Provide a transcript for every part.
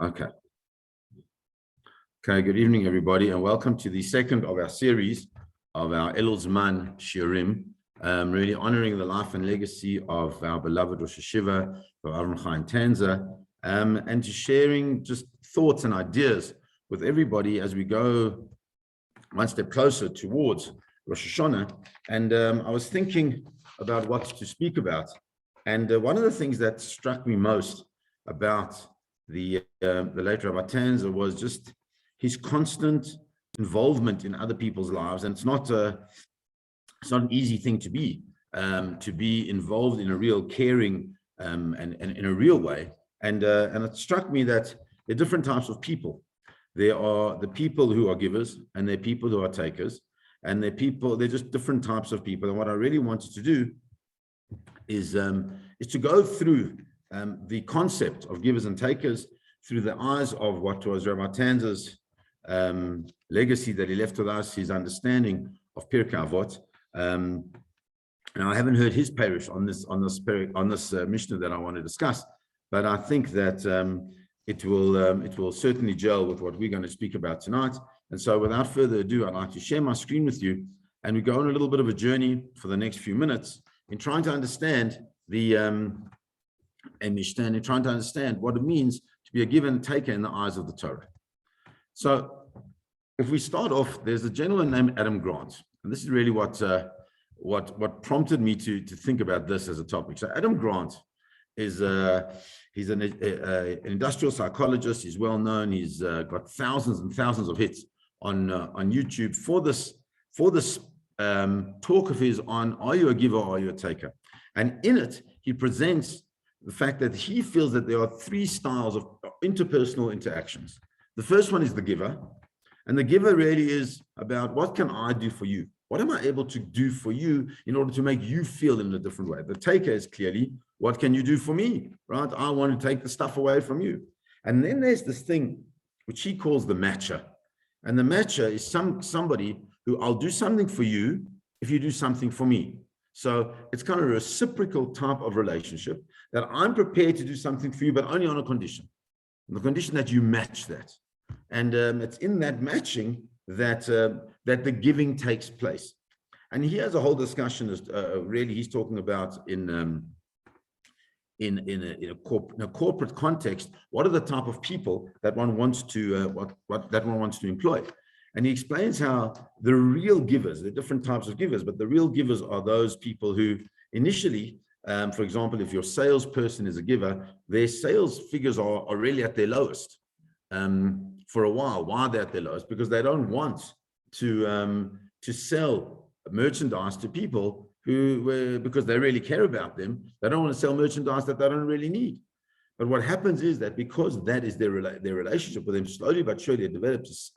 Okay. Okay, good evening, everybody, and welcome to the second of our series of our Ellul's Man Shiurim, really honoring the life and legacy of our beloved Rosh Hashiva, Avram Chaim Tanzer, and to sharing just thoughts and ideas with everybody as we go one step closer towards Rosh Hashanah. And I was thinking about what to speak about. And one of the things that struck me most about the late Rabbi Tanzer was just his constant involvement in other people's lives. And it's not an easy thing to be involved in a real caring and in a real way. And it struck me that there are different types of people. There are the people who are givers, and there are people who are takers, and they're just different types of people. And what I really wanted to do is to go through the concept of givers and takers through the eyes of what was Rabbi Tanzer's legacy that he left with us, his understanding of Pirkei Avot. And I haven't heard his parish on this Mishnah that I want to discuss, but I think that it will certainly gel with what we're going to speak about tonight. And so, without further ado, I'd like to share my screen with you, and we go on a little bit of a journey for the next few minutes in trying to understand the Mishnah and trying to understand what it means to be a giver and taker in the eyes of the Torah. So, if we start off, there's a gentleman named Adam Grant, and this is really what prompted me to think about this as a topic. So, Adam Grant is he's an industrial psychologist. He's well known. He's got thousands and thousands of hits on YouTube for this talk of his on "Are you a giver or are you a taker?" And in it, he presents the fact that he feels that there are three styles of interpersonal interactions. The first one is the giver, and the giver really is about what can I do for you? What am I able to do for you in order to make you feel in a different way? The taker is clearly, what can you do for me, right? I want to take the stuff away from you. And then there's this thing which he calls the matcher. And the matcher is somebody who I'll do something for you if you do something for me. So it's kind of a reciprocal type of relationship that I'm prepared to do something for you, but only on a condition. The condition that you match that. And it's in that matching that the giving takes place. And he has a whole discussion as really he's talking about in a corporate context, what are the type of people that one wants to that one wants to employ. And he explains how the real givers, there are different types of givers, but the real givers are those people who initially, for example, if your salesperson is a giver, their sales figures are really at their lowest for a while. Why are they at their lowest? Because they don't want to sell merchandise to people because they really care about them. They don't want to sell merchandise that they don't really need. But what happens is that because that is their relationship with them, slowly but surely it develops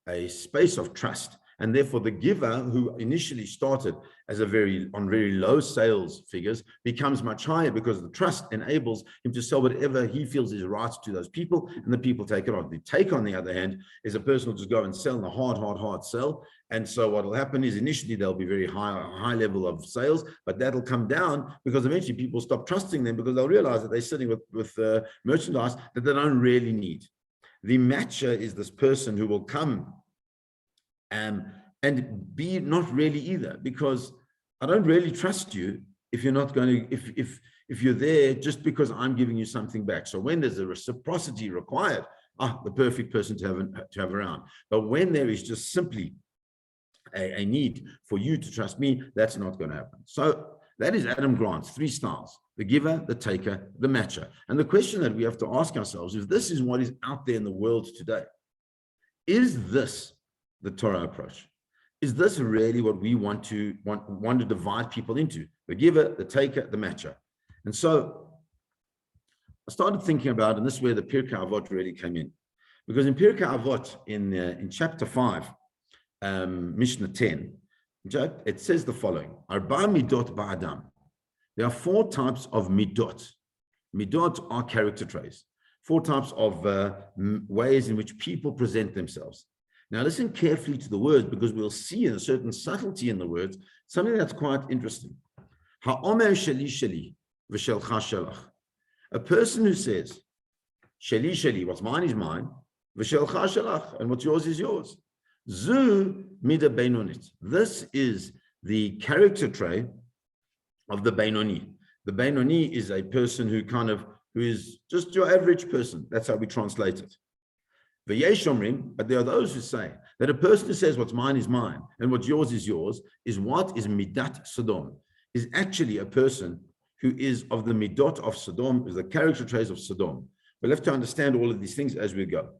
a space of trust. And therefore, the giver who initially started as on very low sales figures becomes much higher because the trust enables him to sell whatever he feels is right to those people, and the people take it on. The take, on the other hand, is a person will just go and sell in a hard sell. And so what will happen is initially there'll be very high level of sales, but that'll come down because eventually people stop trusting them because they'll realize that they're sitting with merchandise that they don't really need. The matcher is this person who will come and be not really either, because I don't really trust you if you're not going to, if you're there just because I'm giving you something back. So when there's a reciprocity required, the perfect person to have around. But when there is just simply a need for you to trust me, that's not going to happen. So that is Adam Grant's three styles: the giver, the taker, the matcher. And the question that we have to ask ourselves is, this is what is out there in the world today. Is this the Torah approach? Is this really what we want to divide people into? The giver, the taker, the matcher. And so I started thinking about, and this is where the Pirkei Avot really came in. Because in Pirkei Avot, in chapter 5, Mishnah 10, it says the following: Arba midot ba'adam. There are four types of midot. Midot are character traits. Four types of ways in which people present themselves. Now listen carefully to the words, because we'll see a certain subtlety in the words, something that's quite interesting. Ha'omer sheli sheli v'shelcha shelach. A person who says, Sheli, sheli, what's mine is mine. V'shelcha shelach, and what's yours is yours. Zu mida beinonit. This is the character trait of the Beinoni. The Beinoni is a person who is just your average person. That's how we translate it. But there are those who say that a person who says what's mine is mine and what's yours is what is midat Sodom, is actually a person who is of the midot of Sodom, is the character traits of Sodom. We'll have to understand all of these things as we go.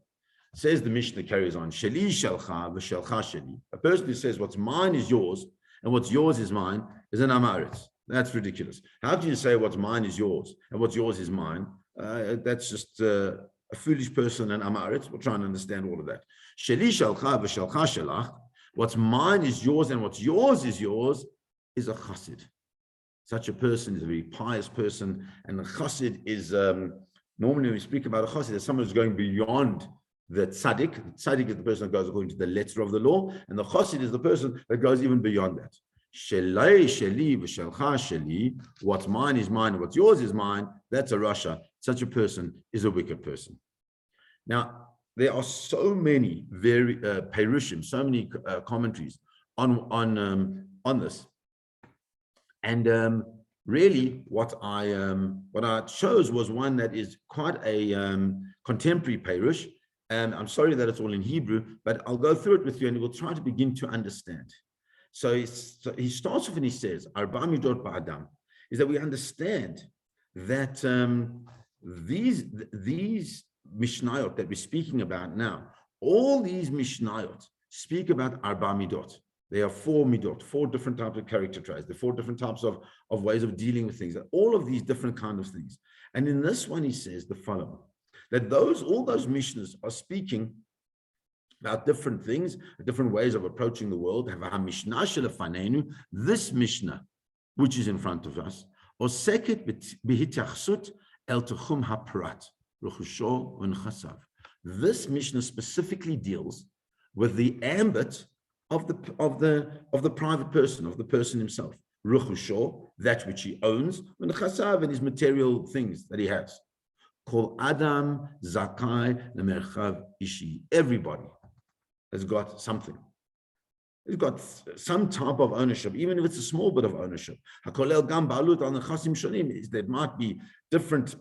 Says the Mishnah, carries on, Sheli shelcha v'shelcha sheli. A person who says what's mine is yours and what's yours is mine is an amaretz. That's ridiculous. How can you say what's mine is yours and what's yours is mine? That's just a foolish person and amaretz. We'll try and understand all of that. Sheli shelcha v'shelcha shelach. What's mine is yours and what's yours is a chassid. Such a person is a very pious person, and a chassid is normally when we speak about a chassid, there's someone who's going beyond the tzaddik. The tzaddik is the person that goes according to the letter of the law, and the chassid is the person that goes even beyond that. Shelai sheli v'shelcha sheli. What's mine is mine, and what's yours is mine. That's a rasha. Such a person is a wicked person. Now, there are so many very perushim, so many commentaries on this, and really, what I chose was one that is quite a contemporary perush. And I'm sorry that it's all in Hebrew, but I'll go through it with you, and we'll try to begin to understand. So he starts off and he says, Arba midot ba'adam, is that we understand that these Mishnayot that we're speaking about now, all these Mishnayot speak about Arba midot. There are 4 midot, 4 different types of character traits, the 4 different types of ways of dealing with things, all of these different kinds of things. And in this one, he says the following, that all those Mishnahs are speaking about different things, different ways of approaching the world. This Mishnah, which is in front of us, this Mishnah specifically deals with the ambit of the private person, of the person himself. Ruchusho, that which he owns, and his material things that he has. Called Adam Zakai Lemerchav Ishi. Everybody has got something. It's got some type of ownership, even if it's a small bit of ownership. There might be different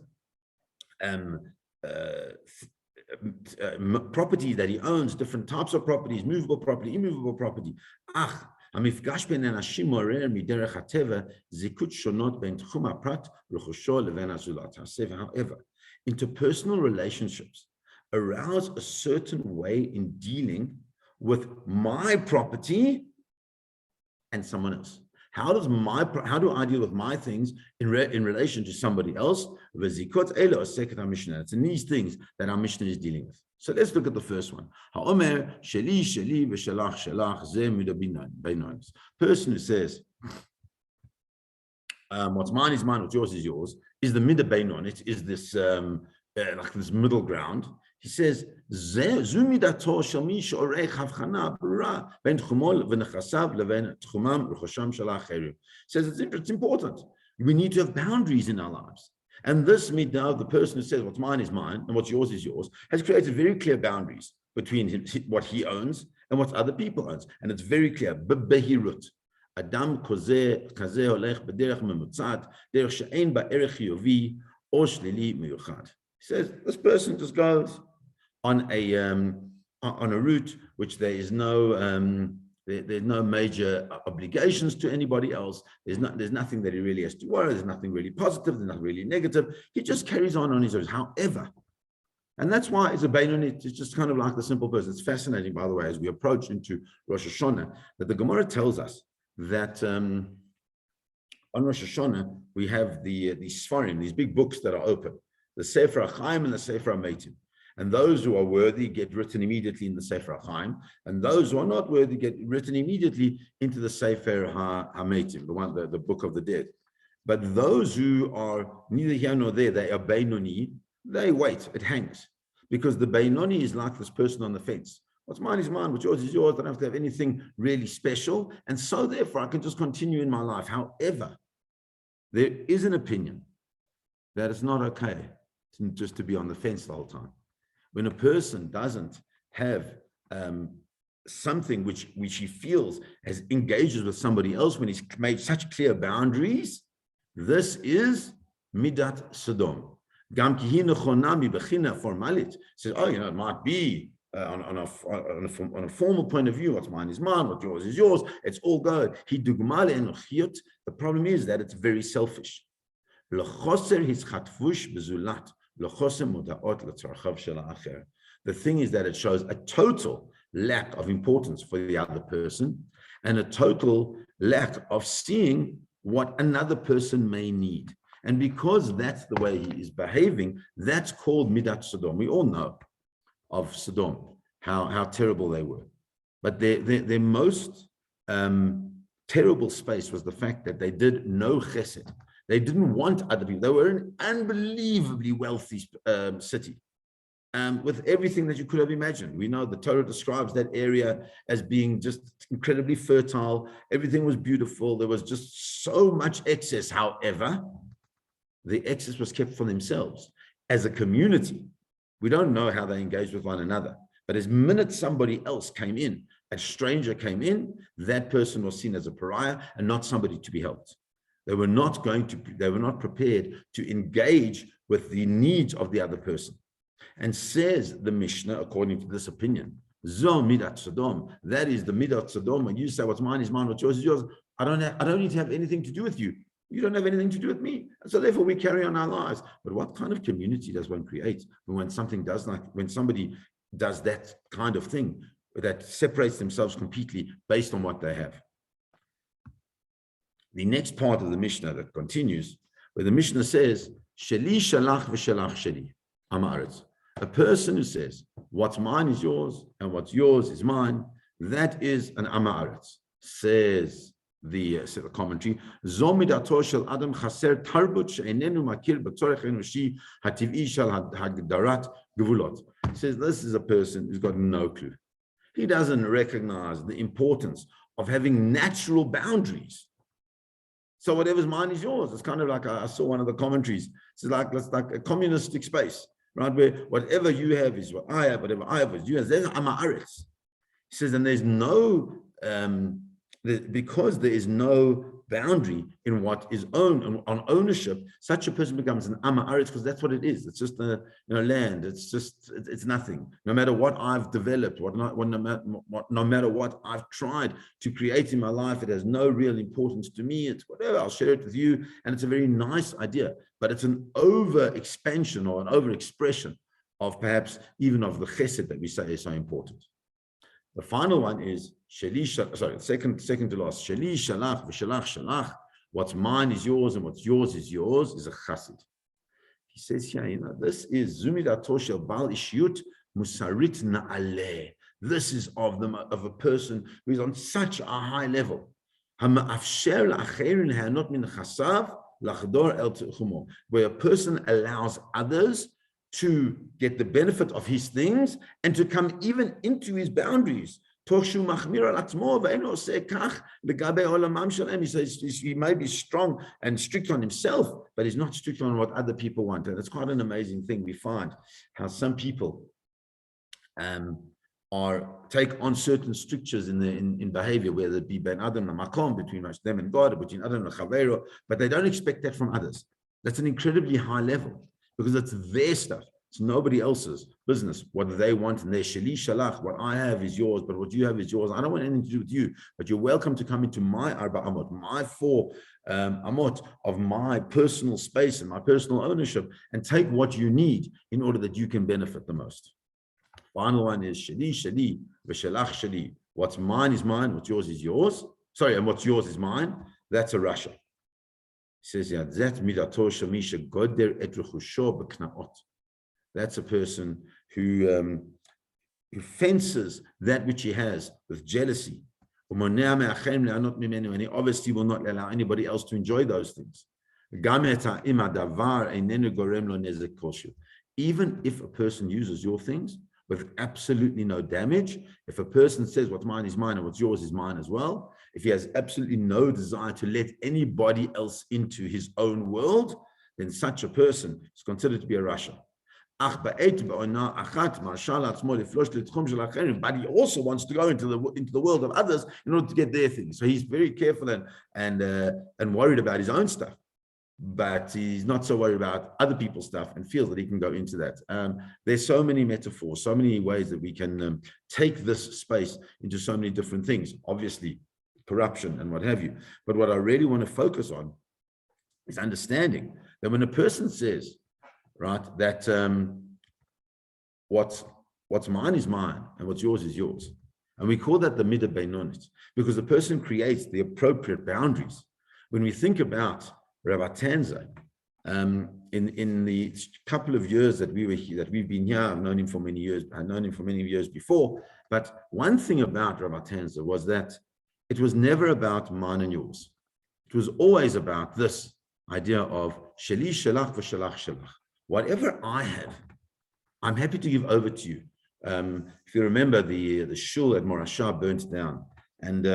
property that he owns, different types of properties, movable property, immovable property. However, interpersonal relationships arouse a certain way in dealing with my property and someone else. How do I deal with my things in relation to somebody else? It's in these things that our Mishnah is dealing with. So let's look at the first one. Person who says, what's mine is mine, what's yours is yours, is the midah beinon. It is this like this middle ground. He says, says it's important. We need to have boundaries in our lives. And this midah, the person who says what's mine is mine and what's yours is yours, has created very clear boundaries between what he owns and what other people owns. And it's very clear. Behirut. Adam kazeh holech b'derech memutzat, derech she'ein ba erech yovi or shlili miyuchad. He says this person just goes on a route which there is no there's no major obligations to anybody else. There's nothing that he really has to worry. There's nothing really positive. There's nothing really negative. He just carries on his own. However, and that's why it's a Beinoni. It's just kind of like the simple person. It's fascinating, by the way, as we approach into Rosh Hashanah, that the Gemara tells us that on Rosh Hashanah we have the Sfarim, these big books that are open, the Sefer HaChaim and the Sefer HaMeitim. And those who are worthy get written immediately in the Sefer HaChaim, and those who are not worthy get written immediately into the Sefer HaMeitim, the book of the dead. But those who are neither here nor there, they are Beinoni, they wait, it hangs. Because the Beinoni is like this person on the fence. What's mine is mine, what's yours is yours. I don't have to have anything really special. And so therefore I can just continue in my life. However, there is an opinion that it's not okay just to be on the fence the whole time. When a person doesn't have something which he feels has engages with somebody else, when he's made such clear boundaries, this is midat Sodom. Gam ki hi nechona mi bechina formalit. Says, oh, it might be on a formal point of view, what's mine is mine, what yours is yours. It's all good. The problem is that it's very selfish. The thing is that it shows a total lack of importance for the other person and a total lack of seeing what another person may need. And because that's the way he is behaving, that's called midat Sodom. We all know of Sodom, how terrible they were. But their most terrible space was the fact that they did no chesed. They didn't want other people. They were an unbelievably wealthy city with everything that you could have imagined. We know the Torah describes that area as being just incredibly fertile. Everything was beautiful. There was just so much excess. However, the excess was kept for themselves. As a community, we don't know how they engaged with one another. But as minute somebody else came in, a stranger came in, that person was seen as a pariah and not somebody to be helped. They were not prepared to engage with the needs of the other person. And says the Mishnah, according to this opinion, Zo midat Sodom, that is the midat Sodom. When you say what's mine is mine, what's yours is yours, I don't need to have anything to do with you. You don't have anything to do with me. And so therefore we carry on our lives. But what kind of community does one create when somebody does that kind of thing that separates themselves completely based on what they have? The next part of the Mishnah that continues, where the Mishnah says, Sheli shalach v'shalach sheli, amaretz. A person who says, what's mine is yours and what's yours is mine, that is an amaretz. Says the commentary, Zomidato shel adam chaser tarbut she'enenu makir b'tzorech enushi hativ'i shel hagdarat gevulot. Says this is a person who's got no clue. He doesn't recognize the importance of having natural boundaries. So whatever's mine is yours. It's kind of like I saw one of the commentaries. It's like a communistic space, right? Where whatever you have is what I have, whatever I have is yours. There's amaretz. He says, and there's no, because there is no boundary in what is owned on ownership, such a person becomes an amaretz because that's what it is. It's just land. It's nothing. No matter what I've developed, no matter what I've tried to create in my life, it has no real importance to me. It's whatever. I'll share it with you, and it's a very nice idea, but it's an over expansion or an over expression of perhaps even of the chesed that we say is so important. The final one is second to last. Sheli shalach v'shalach shalach. What's mine is yours and what's yours is a chassid. He says here, this is zumidato shel bal ishiyut musarit na'aleh. This is of a person who is on such a high level. Hama'afsher la'acherin ha'anot min chasav lachdor el techumo, where a person allows others to get the benefit of his things and to come even into his boundaries. He says he may be strong and strict on himself, but he's not strict on what other people want. And it's quite an amazing thing. We find how some people take on certain strictures in behavior, whether it be ben adam and makom, between them and God, or between adam and chavero, but they don't expect that from others. That's an incredibly high level, because it's their stuff. It's nobody else's business, what they want. And their sheli shalach, what I have is yours, but what you have is yours. I don't want anything to do with you, but you're welcome to come into my arba amot, my 4 amot of my personal space and my personal ownership, and take what you need in order that you can benefit the most. Final one is sheli sheli v'shalach sheli. What's mine is mine, what's yours is yours. Sorry, and what's yours is mine. That's a Russia. He says, that's a person who fences that which he has with jealousy. And he obviously will not allow anybody else to enjoy those things. Even if a person uses your things with absolutely no damage, if a person says what's mine is mine and what's yours is mine as well, if he has absolutely no desire to let anybody else into his own world, then such a person is considered to be a rasha. But he also wants to go into the world of others in order to get their things. So he's very careful and worried about his own stuff, but he's not so worried about other people's stuff and feels that he can go into that. There's so many metaphors, so many ways that we can take this space into so many different things, obviously corruption and what have you. But what I really want to focus on is understanding that when a person says, right, that what's mine is mine and what's yours is yours. And we call that the midah beinonit, because the person creates the appropriate boundaries. When we think about Rabbi Tanzer, in the couple of years that we've been here, I've known him for many years, I've known him for many years before, but one thing about Rabbi Tanzer was that it was never about mine and yours. It was always about this idea of sheli shalach v'shalach shalach. Whatever I have, I'm happy to give over to you. If you remember, the shul at Morashah burnt down, and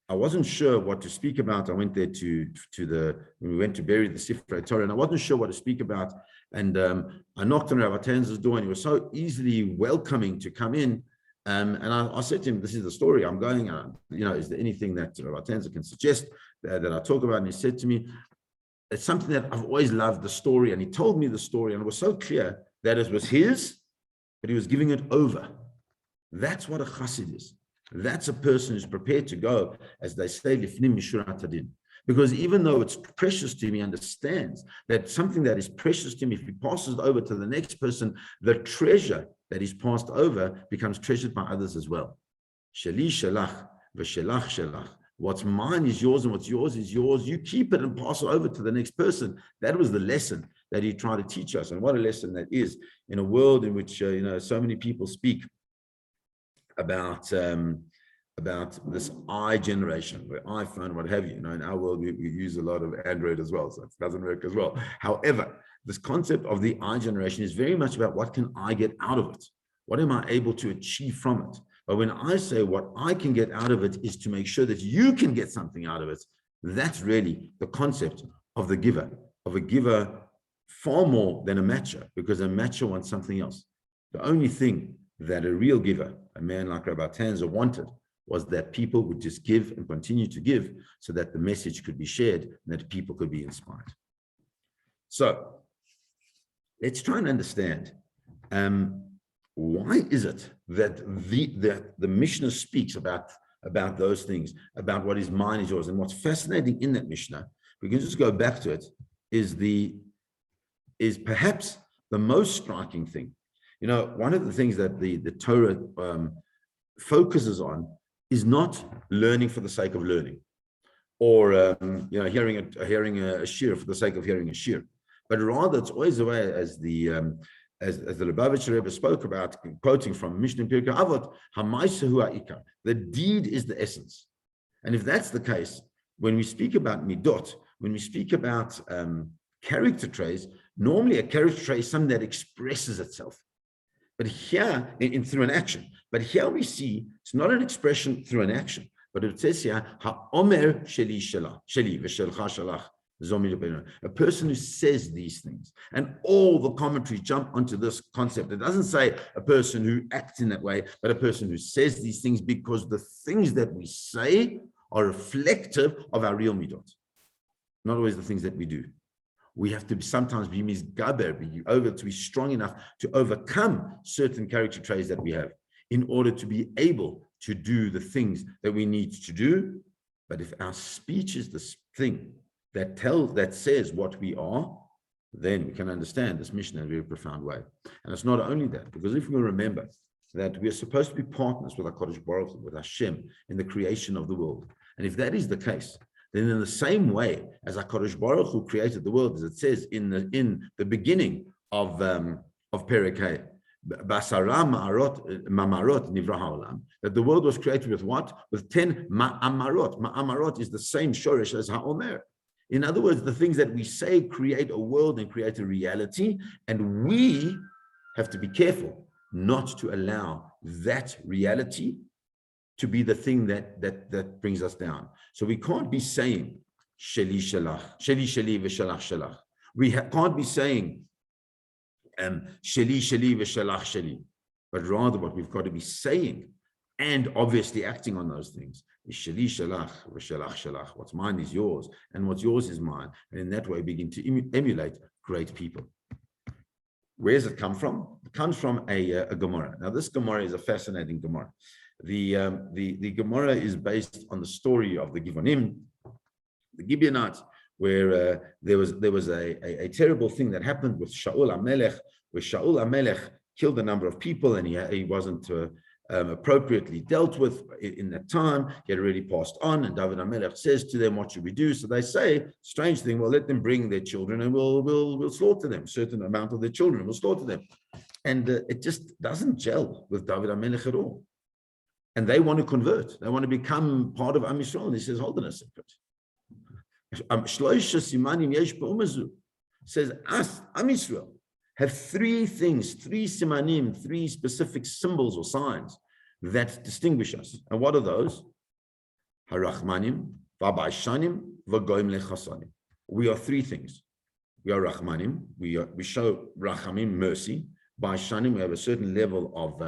I wasn't sure what to speak about. I went there when we went to bury the Sifrei Torah, and I wasn't sure what to speak about. And I knocked on Rabbi Tanzer's door, and he was so easily welcoming to come in. And I said to him, "This is the story I'm going. Is there anything that Rabbi Tanzer can suggest that I talk about?" And he said to me, "It's something that I've always loved, the story." And he told me the story, and it was so clear that it was his, but he was giving it over. That's what a chassid is. That's a person who's prepared to go, as they say, lifnim mishurat hadin. Because even though it's precious to him, he understands that something that is precious to him, if he passes it over to the next person, the treasure that is passed over becomes treasured by others as well. Sheli shalach v'shelach shalach. What's mine is yours, and what's yours is yours. You keep it and pass it over to the next person. That was the lesson that he tried to teach us, and what a lesson that is in a world in which so many people speak about this I generation, where iPhone, what have you. In our world, we use a lot of Android as well, so it doesn't work as well. However, this concept of the I generation is very much about what can I get out of it? What am I able to achieve from it? But when I say what I can get out of it is to make sure that you can get something out of it, that's really the concept of a giver far more than a matcher, because a matcher wants something else. The only thing that a real giver, a man like Rabbi Tanzer, wanted was that people would just give and continue to give so that the message could be shared and that people could be inspired. So let's try and understand why is it that the Mishnah speaks about those things, about what is mine is yours. And what's fascinating in that Mishnah, we can just go back to it, is perhaps the most striking thing. One of the things that the Torah focuses on is not learning for the sake of learning, or hearing a shir for the sake of hearing a shir, but rather it's always the way, as the Lubavitcher Rebbe spoke about, quoting from Mishnah Pirkei Avot, Hamaisahu ha'ikar. The deed is the essence, and if that's the case, when we speak about midot, when we speak about character traits, normally a character trait is something that expresses itself. But here, through an action. But here we see it's not an expression through an action, but it says here, ha'omer sheli sheli v'shelcha shalach. A person who says these things, and all the commentaries jump onto this concept. It doesn't say a person who acts in that way, but a person who says these things, because the things that we say are reflective of our real midot, not always the things that we do. We have to sometimes be misgaber, to be strong enough to overcome certain character traits that we have in order to be able to do the things that we need to do. But if our speech is the thing that says what we are, then we can understand this mission in a very profound way. And it's not only that, because if we remember that we are supposed to be partners with HaKadosh Baruch Hu, with Hashem, in the creation of the world. And if that is the case, then in the same way as HaKadosh Baruch Hu created the world, as it says in the beginning of Perek Hey, Basara ma'arot mamarot nivra ha'olam, that the world was created with what? With 10 ma'amarot. Ma'amarot is the same shoresh as ha'omer. In other words, the things that we say create a world and create a reality, and we have to be careful not to allow that reality to be the thing that brings us down. So we can't be saying sheli shalach, sheli sheli v'shalach shalach. We can't be saying sheli, sheli, v'shalach sheli, but rather what we've got to be saying and obviously acting on those things is sheli shalach v'shalach shalach. What's mine is yours, and what's yours is mine. And in that way, begin to emulate great people. Where does it come from? It comes from a Gemara. Now, this Gemara is a fascinating Gemara. The Gemara is based on the story of the Givonim, the Gibeonites, where there was a terrible thing that happened with Shaul HaMelech, where Shaul HaMelech killed a number of people, and he wasn't appropriately dealt with in that time. He had already passed on, and David HaMelech says to them, what should we do? So they say, strange thing, well, let them bring their children and we'll slaughter them, certain amount of their children, we'll slaughter them. And it just doesn't gel with David HaMelech at all. And they want to convert. They want to become part of Am Yisrael. And he says, hold on a second. Says, us, Am Yisrael, have three things, three simanim, three specific symbols or signs that distinguish us. And what are those? Harachmanim, v'abaishanim, v'goim lechasanim. We are three things. We are Rahmanim. We show Rachamim, mercy. Baishanim, we have a certain level of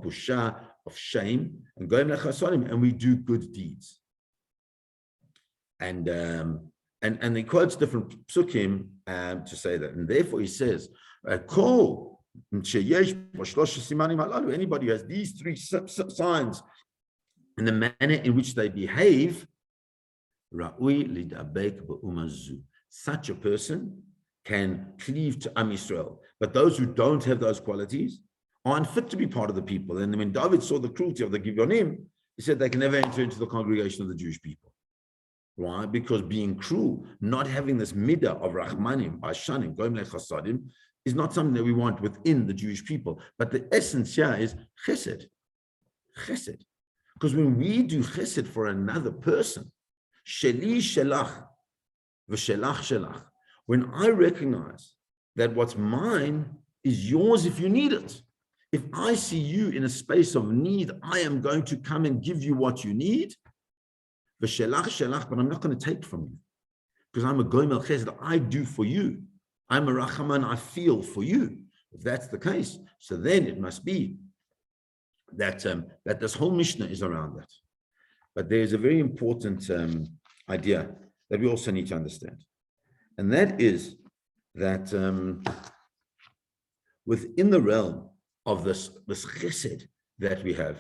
busha, of shame, and goim lechasanim, and we do good deeds. And he quotes different psukim to say that. And therefore he says, anybody who has these three signs in the manner in which they behave, such a person can cleave to Am Yisrael. But those who don't have those qualities are unfit to be part of the people. And when David saw the cruelty of the Gibeonim, he said they can never enter into the congregation of the Jewish people. Why? Because being cruel, not having this midah of Rahmanim, Bashanim, Goim Lechasadim, is not something that we want within the Jewish people. But the essence here is chesed. Chesed. Because when we do chesed for another person, sheli shelach, v'shelach shelach, when I recognize that what's mine is yours if you need it. If I see you in a space of need, I am going to come and give you what you need. V'shelach shelach, but I'm not going to take from you. Because I'm a goimel chesed, I do for you. I'm a rachaman, I feel for you. If that's the case, so then it must be that that this whole Mishnah is around that. But there is a very important idea that we also need to understand. And that is that within the realm of this chesed that we have,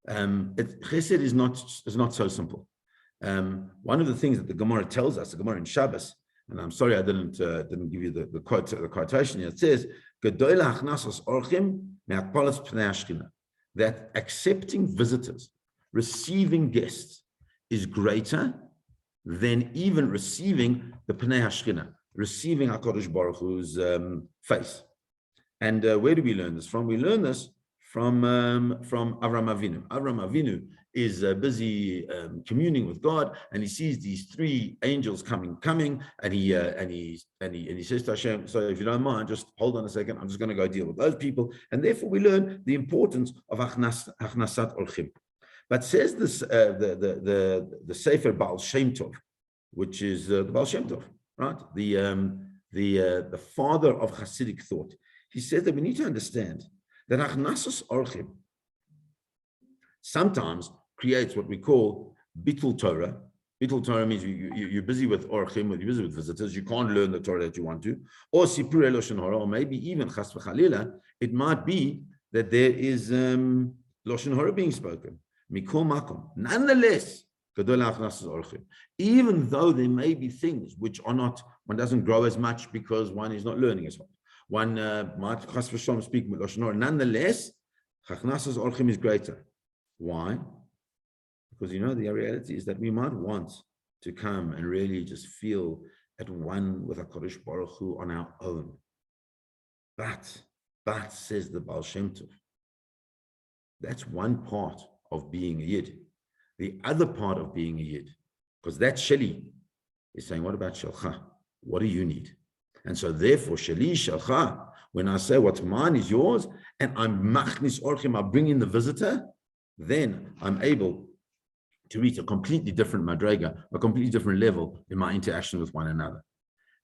chesed is not so simple. One of the things that the Gemara tells us, the Gemara in Shabbos, and I'm sorry I didn't give you the quotation here. It says, that accepting visitors, receiving guests, is greater than even receiving the Pnei HaShchina, receiving HaKadosh Baruch Hu's face. And where do we learn this from? We learn this from Avram Avinu. Avram Avinu is busy communing with God, and he sees these three angels coming, and he says to Hashem, so if you don't mind, just hold on a second, I'm just going to go deal with those people. And therefore we learn the importance of Achnasat Orchim. But says this the Sefer Baal Shem Tov, which is the Baal Shem Tov, right? The father of Hasidic thought. He says that we need to understand that Achnasas Orchim sometimes creates what we call Bittul Torah. Bittul Torah means you're busy with Orchim, you're busy with visitors, you can't learn the Torah that you want to. Or Sipur Lashon Hara, or maybe even Chas v'Chalila, it might be that there is Lashon Hara being spoken. Mikol Makom. Nonetheless, even though there may be things which are not, one doesn't grow as much because one is not learning as much. One might Chas v'Shalom speak with Lashon Hara. Nonetheless, Achnasas Orchim is greater. Why? Because the reality is that we might want to come and really just feel at one with HaKadosh Baruch Hu on our own. But says the Baal Shem Tov, that's one part of being a Yid. The other part of being a Yid, because that Sheli is saying, what about Shelcha? What do you need? And so therefore, Sheli, Shelcha, when I say what's mine is yours, and I'm Machnis Orchim, I bring in the visitor, then I'm able to reach a completely different madrega, a completely different level in my interaction with one another.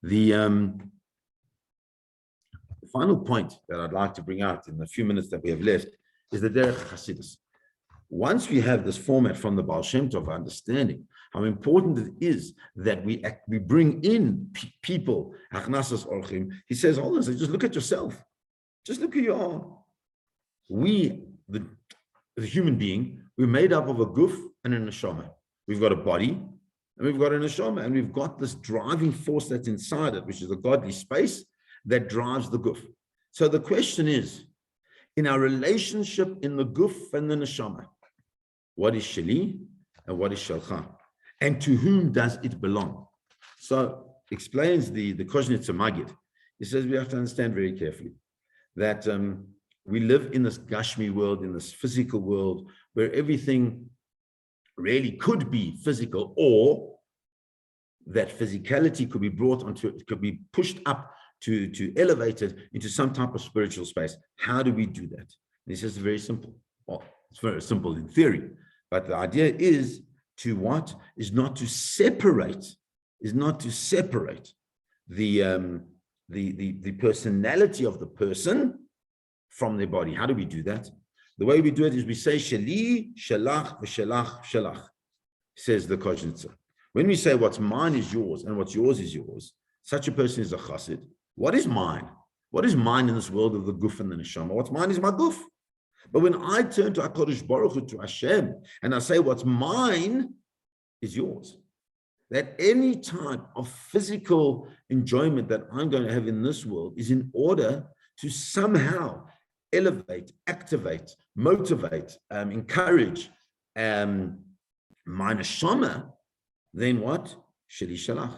The The final point that I'd like to bring out in the few minutes that we have left is the Derech Hasidus. Once we have this format from the Baal Shem Tov understanding how important it is that we bring in people, Achnasas Orchim, he says, hold on, so just look at yourself. Just look who you are. We, the human being, we're made up of a guf and a neshama. We've got a body and we've got a neshama, and we've got this driving force that's inside it, which is the godly space that drives the guf. So the question is, in our relationship in the guf and the neshama, what is sheli and what is shalcha? And to whom does it belong? So explains the Koznitzer Magid. He says we have to understand very carefully that we live in this Gashmi world, in this physical world, where everything really could be physical, or that physicality could be brought onto, it could be pushed up to elevate it into some type of spiritual space. How do we do that? And he says it's very simple. Well, it's very simple in theory, but the idea is to what? Is not to separate the personality of the person from their body. How do we do that? The way we do it is we say sheli, shalach, v'shalach, shalach, says the Koznitzer. When we say what's mine is yours and what's yours is yours, such a person is a chassid. What is mine? What is mine in this world of the guf and the neshama? What's mine is my guf. But when I turn to HaKadosh Baruch Hu, to Hashem, and I say what's mine is yours, that any type of physical enjoyment that I'm going to have in this world is in order to somehow elevate, activate, motivate, encourage my neshama, then what? Sheli shalach.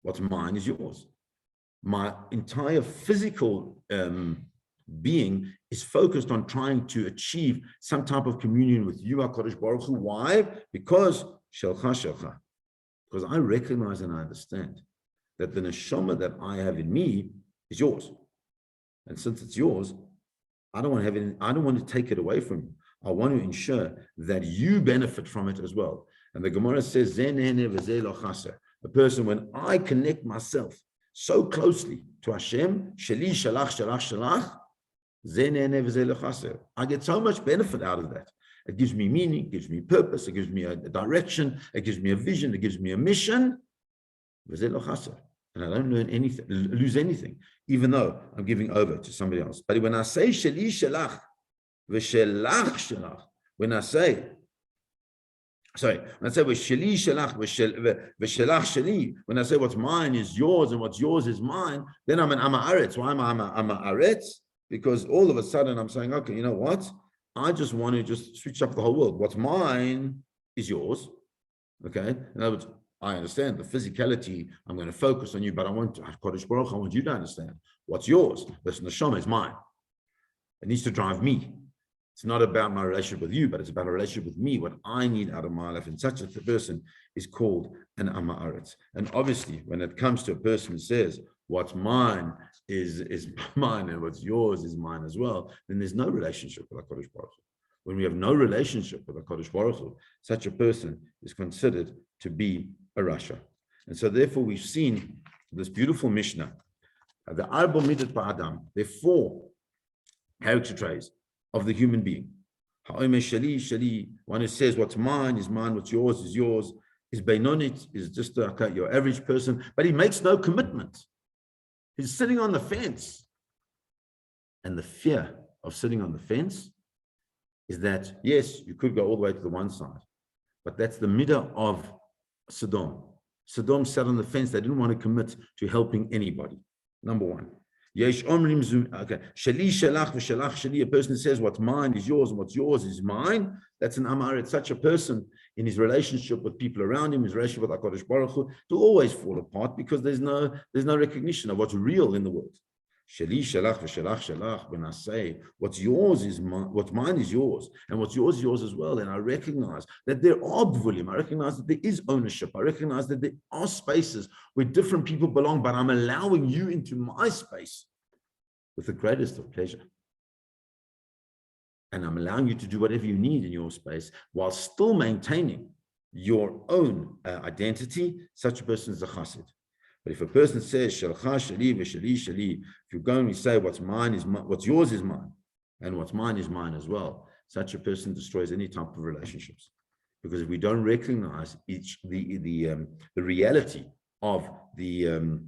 What's mine is yours. My entire physical being is focused on trying to achieve some type of communion with you, HaKadosh Baruch Hu. Why? Because shelcha shelcha. Because I recognize and I understand that the neshama that I have in me is yours. And since it's yours, I don't want to have it, I don't want to take it away from you. I want to ensure that you benefit from it as well. And the Gemara says, a person, when I connect myself so closely to Hashem, sheli shalach shalach shalach, I get so much benefit out of that. It gives me meaning, it gives me purpose, it gives me a direction, it gives me a vision, it gives me a mission. And I don't lose anything, even though I'm giving over to somebody else. But when I say sheli shalach v'shelach shalach, when I say v'sheli shalach v'shelach sheli, when I say what's mine is yours and what's yours is mine, then I'm an Ama'aretz. Why am I Ama'aretz? Because all of a sudden I'm saying, okay, you know what? I just want to just switch up the whole world. What's mine is yours. Okay? In other words, I understand the physicality. I'm going to focus on you, but I want Kodesh Baruch, I want you to understand what's yours. This neshama is mine. It needs to drive me. It's not about my relationship with you, but it's about a relationship with me, what I need out of my life. And such a person is called an Ama'aretz. And obviously, when it comes to a person who says, what's mine is mine and what's yours is mine as well, then there's no relationship with HaKadosh Baruch Hu. When we have no relationship with HaKadosh Baruch Hu, such a person is considered to be a Rasha. And so therefore we've seen this beautiful Mishnah, the Arba Midat Ba'adam, there are 4 character traits of the human being. One who says what's mine is mine, what's yours is yours, is Beinonit, is just your average person, but he makes no commitment. He's sitting on the fence. And the fear of sitting on the fence is that, yes, you could go all the way to the one side, but that's the midah of Sodom. Sodom sat on the fence. They didn't want to commit to helping anybody. Number 1. Okay. Sheli shalach v'shalach sheli. A person says what's mine is yours and what's yours is mine. That's an amar. It's such a person in his relationship with people around him, his relationship with HaKadosh Baruch Hu, to always fall apart because there's no recognition of what's real in the world. Sheli shalach v'shalach shalach. When I say what's yours is mine, what's mine is yours, and what's yours is yours as well, and I recognize that there are dvulim. I recognize that there is ownership. I recognize that there are spaces where different people belong, but I'm allowing you into my space with the greatest of pleasure. And I'm allowing you to do whatever you need in your space while still maintaining your own identity. Such a person is a chassid. But if a person says, Shalcha shali v'shali shali, if you go and you say what's mine is mine, what's yours is mine, and what's mine is mine as well, such a person destroys any type of relationships. Because if we don't recognize the reality of the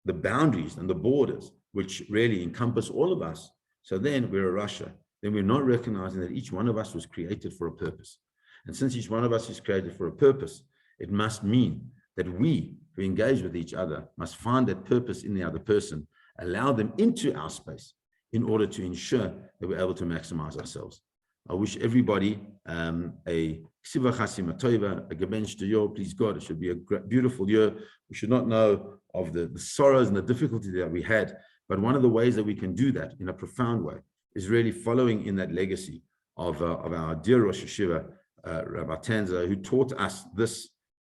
boundaries and the borders, which really encompass all of us, so then we're a Russia. Then we're not recognizing that each one of us was created for a purpose. And since each one of us is created for a purpose, it must mean that we who engage with each other must find that purpose in the other person, allow them into our space in order to ensure that we're able to maximize ourselves. I wish everybody a Ksiva Chasima Toiva, a Gebench to Yo, please God, it should be a beautiful year. We should not know of the sorrows and the difficulty that we had, but one of the ways that we can do that in a profound way is really following in that legacy of our dear Rosh Hashiva, Rabbi Tanza, who taught us this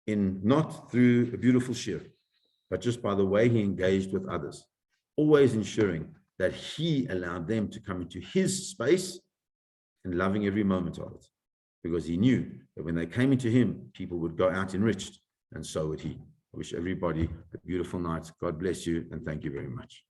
in not through a beautiful shir, but just by the way he engaged with others, always ensuring that he allowed them to come into his space and loving every moment of it, because he knew that when they came into him, people would go out enriched, and so would he. I wish everybody a beautiful night. God bless you, and thank you very much.